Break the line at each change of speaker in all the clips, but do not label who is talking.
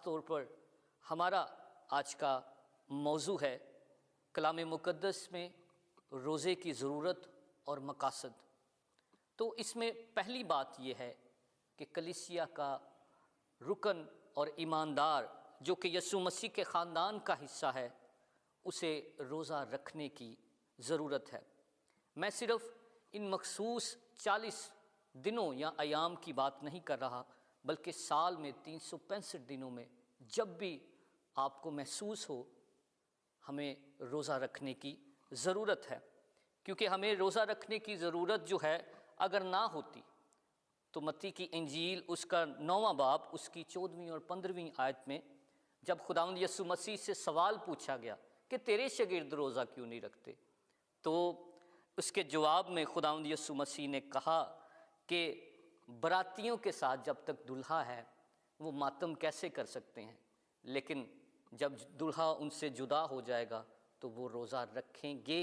तौर पर हमारा आज का मौजू है कलाम मुक़द्दस में रोज़े की ज़रूरत और मकासद। तो इसमें पहली बात यह है कि कलीसिया का रुकन और ईमानदार जो कि यीशु मसीह के ख़ानदान का हिस्सा है, उसे रोज़ा रखने की ज़रूरत है। मैं सिर्फ़ इन मखसूस 40 दिनों या अयाम की बात नहीं कर रहा, बल्कि साल में 365 दिनों में जब भी आपको महसूस हो हमें रोज़ा रखने की ज़रूरत है। क्योंकि हमें रोज़ा रखने की ज़रूरत जो है, अगर ना होती तो मत्ती की इंजील उसका 9वां बाब उसकी 14वीं और 15वीं आयत में जब खुदावंद यीशु मसीह से सवाल पूछा गया कि तेरे शागिर्द रोज़ा क्यों नहीं रखते, तो उसके जवाब में खुदावंद यीशु मसीह ने कहा कि बरातियों के साथ जब तक दुल्हा है वो मातम कैसे कर सकते हैं, लेकिन जब दुल्हा उनसे जुदा हो जाएगा तो वो रोज़ा रखेंगे।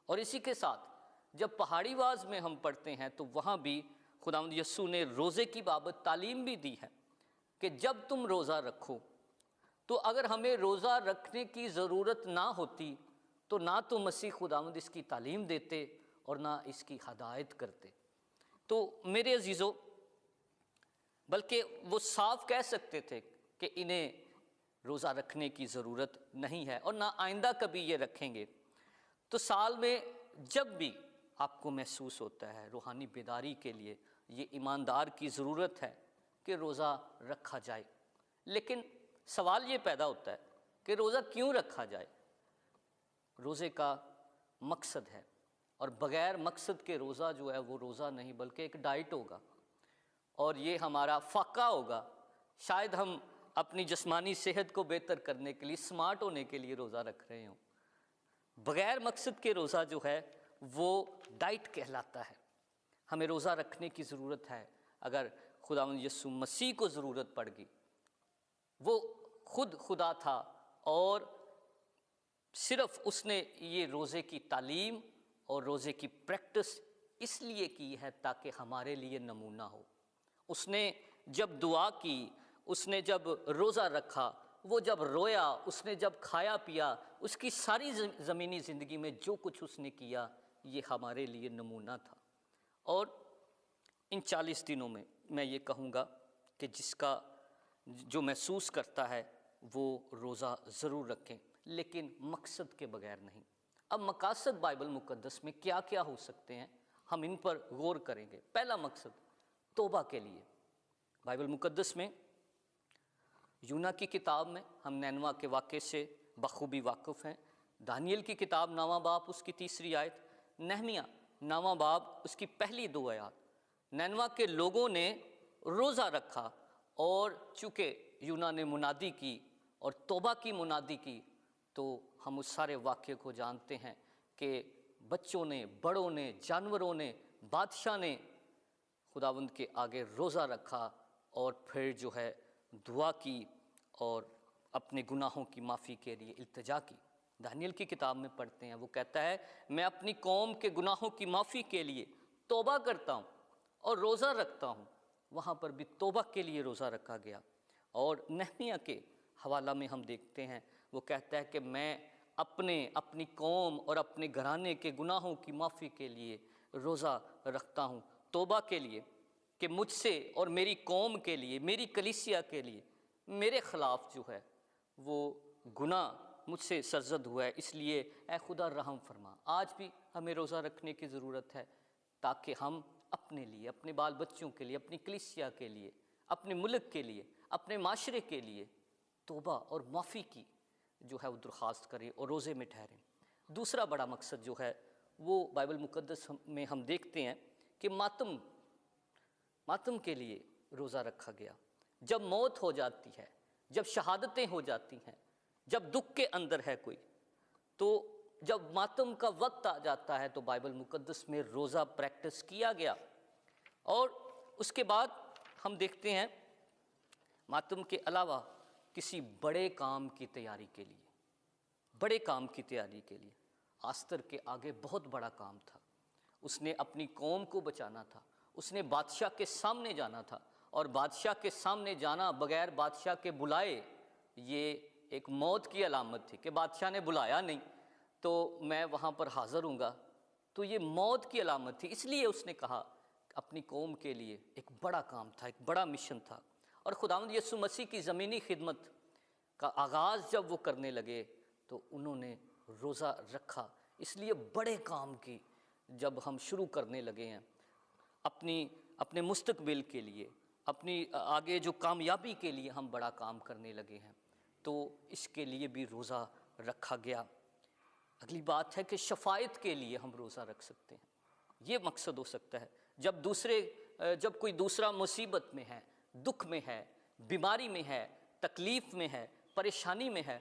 और इसी के साथ जब पहाड़ी वाज में हम पढ़ते हैं तो वहाँ भी खुदावंद यीशु ने रोज़े की बाबत तालीम भी दी है कि जब तुम रोज़ा रखो, तो अगर हमें रोज़ा रखने की ज़रूरत ना होती तो ना तो मसीह खुदावंद इसकी तालीम देते और ना इसकी हदायत करते। तो मेरे अजीज़ों, बल्कि वो साफ कह सकते थे कि इन्हें रोज़ा रखने की ज़रूरत नहीं है और ना आइंदा कभी ये रखेंगे। तो साल में जब भी आपको महसूस होता है रूहानी बेदारी के लिए ये ईमानदार की ज़रूरत है कि रोज़ा रखा जाए, लेकिन सवाल ये पैदा होता है कि रोज़ा क्यों रखा जाए। रोज़े का मकसद है, और बग़ैर मकसद के रोज़ा जो है वो रोज़ा नहीं बल्कि एक डाइट होगा, और ये हमारा फ़ाका होगा। शायद हम अपनी जिस्मानी सेहत को बेहतर करने के लिए, स्मार्ट होने के लिए रोज़ा रख रहे हों। बग़ैर मकसद के रोज़ा जो है वो डाइट कहलाता है। हमें रोज़ा रखने की ज़रूरत है। अगर खुदावंद यीशु मसीह को ज़रूरत पड़ गई, वो खुद खुदा था और सिर्फ़ उसने ये रोज़े की तालीम और रोज़े की प्रैक्टिस इसलिए की है ताकि हमारे लिए नमूना हो। उसने जब दुआ की, उसने जब रोज़ा रखा, वो जब रोया, उसने जब खाया पिया, उसकी सारी ज़मीनी ज़िंदगी में जो कुछ उसने किया ये हमारे लिए नमूना था। और इन 40 दिनों में मैं ये कहूँगा कि जिसका जो महसूस करता है वो रोज़ा ज़रूर रखें, लेकिन मकसद के बगैर नहीं। अब मकासद बाइबल मुक़द्दस में क्या क्या हो सकते हैं, हम इन पर गौर करेंगे। पहला मकसद तौबा के लिए। बाइबल मुक़द्दस में यूना की किताब में हम नैनवा के वाक़े से बखूबी वाकिफ़ हैं। दानियल की किताब 9वां बाब उसकी 3री आयत, नहमिया 9वां बाब उसकी पहली 2 आयत। नैनवा के लोगों ने रोज़ा रखा और चूँकि यूना ने मुनादी की और तौबा की मुनादी की, तो हम उस सारे वाक़े को जानते हैं कि बच्चों ने, बड़ों ने, जानवरों ने, बादशाह ने खुदावंद के आगे रोज़ा रखा और फिर जो है दुआ की और अपने गुनाहों की माफ़ी के लिए इल्तिजा की। दानियल की किताब में पढ़ते हैं, वो कहता है मैं अपनी कौम के गुनाहों की माफ़ी के लिए तौबा करता हूँ और रोज़ा रखता हूँ। वहाँ पर भी तौबा के लिए रोज़ा रखा गया। और नहमिया के हवाला में हम देखते हैं, वो कहता है कि मैं अपनी कौम और अपने घराने के गुनाहों की माफ़ी के लिए रोज़ा रखता हूँ, तौबा के लिए कि मुझसे और मेरी कौम के लिए, मेरी कलीसिया के लिए मेरे ख़िलाफ़ जो है वो गुनाह मुझसे सरज़द हुआ है, इसलिए ऐ खुदा रहम फरमा। आज भी हमें रोज़ा रखने की ज़रूरत है ताकि हम अपने लिए, अपने बाल बच्चों के लिए, अपनी कलीसिया के लिए, अपने मुल्क के लिए, अपने माशरे के लिए तौबा और माफ़ी की जो है वो दरख्वास्त करें और रोज़े में ठहरें। दूसरा बड़ा मकसद जो है वो बाइबल मुक़द्दस में हम देखते हैं कि मातम के लिए रोज़ा रखा गया। जब मौत हो जाती है, जब शहादतें हो जाती हैं, जब दुख के अंदर है कोई, तो जब मातम का वक्त आ जाता है तो बाइबल मुक़द्दस में रोज़ा प्रैक्टिस किया गया। और उसके बाद हम देखते हैं मातम के अलावा किसी बड़े काम की तैयारी के लिए, आस्तर के आगे बहुत बड़ा काम था। उसने अपनी कौम को बचाना था, उसने बादशाह के सामने जाना था और बादशाह के सामने जाना बगैर बादशाह के बुलाए, ये एक मौत की अलामत थी कि बादशाह ने बुलाया नहीं तो मैं वहाँ पर हाज़िर हूँगा, तो ये मौत की अलामत थी। इसलिए उसने कहा अपनी कौम के लिए एक बड़ा काम था, एक बड़ा मिशन था। और खुदावंद यीशु मसीह की ज़मीनी खिदमत का आगाज़ जब वो करने लगे तो उन्होंने रोज़ा रखा। इसलिए बड़े काम की जब हम शुरू करने लगे हैं, अपने मुस्तकबिल के लिए, अपनी आगे जो कामयाबी के लिए हम बड़ा काम करने लगे हैं, तो इसके लिए भी रोज़ा रखा गया। अगली बात है कि शफायत के लिए हम रोज़ा रख सकते हैं। ये मकसद हो सकता है जब कोई दूसरा मुसीबत में है, दुख में है, बीमारी में है, तकलीफ़ में है, परेशानी में है,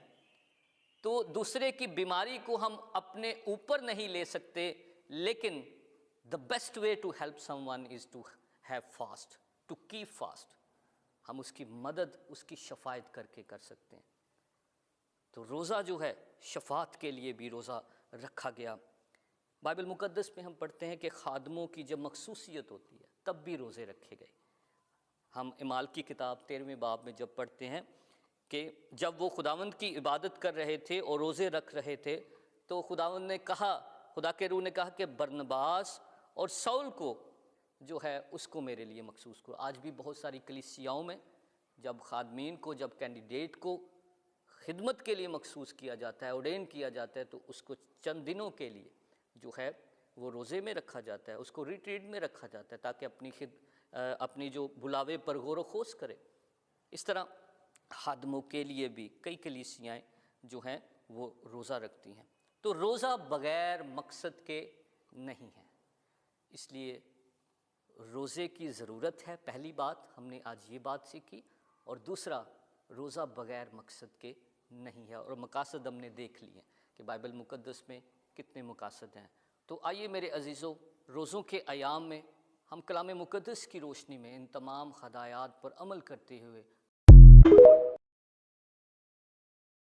तो दूसरे की बीमारी को हम अपने ऊपर नहीं ले सकते, लेकिन the best way to help someone is to have fast, to keep fast. हम उसकी मदद, उसकी शफायत करके कर सकते हैं। तो रोज़ा जो है शफात के लिए भी रोज़ा रखा गया। बाइबल मुकद्दस में हम पढ़ते हैं कि खादमों की जब मखसूसियत होती है तब भी रोज़े रखे गए। हम इमाल की किताब 13वें बाब में जब पढ़ते हैं कि जब वो खुदावंद की इबादत कर रहे थे और रोज़े रख रहे थे, तो खुदावंद ने कहा, खुदा के रूह ने कहा कि बरनबास और सौल को जो है उसको मेरे लिए मखसूस करो। आज भी बहुत सारी कलीसियाओं में जब खादमीन को, जब कैंडिडेट को खिदमत के लिए मखसूस किया जाता है, ऑर्डेन किया जाता है, तो उसको चंद दिनों के लिए जो है वो रोज़े में रखा जाता है, उसको रिट्रीट में रखा जाता है ताकि अपनी जो बुलावे पर गौर व खोज करे। इस तरह खादमों के लिए भी कई कलीसियाएँ जो हैं वो रोज़ा रखती हैं। तो रोज़ा बग़ैर मकसद के नहीं है, इसलिए रोज़े की ज़रूरत है। पहली बात हमने आज ये बात सीखी। और दूसरा, रोज़ा बग़ैर मकसद के नहीं है। और मकासद हमने देख लिए कि बाइबल मुकद्दस में कितने मकासद हैं। तो आइए मेरे अजीज़ों, रोज़ों के अयाम में हम कलाम मुकद्दस की रोशनी में इन तमाम हदायत पर अमल करते हुए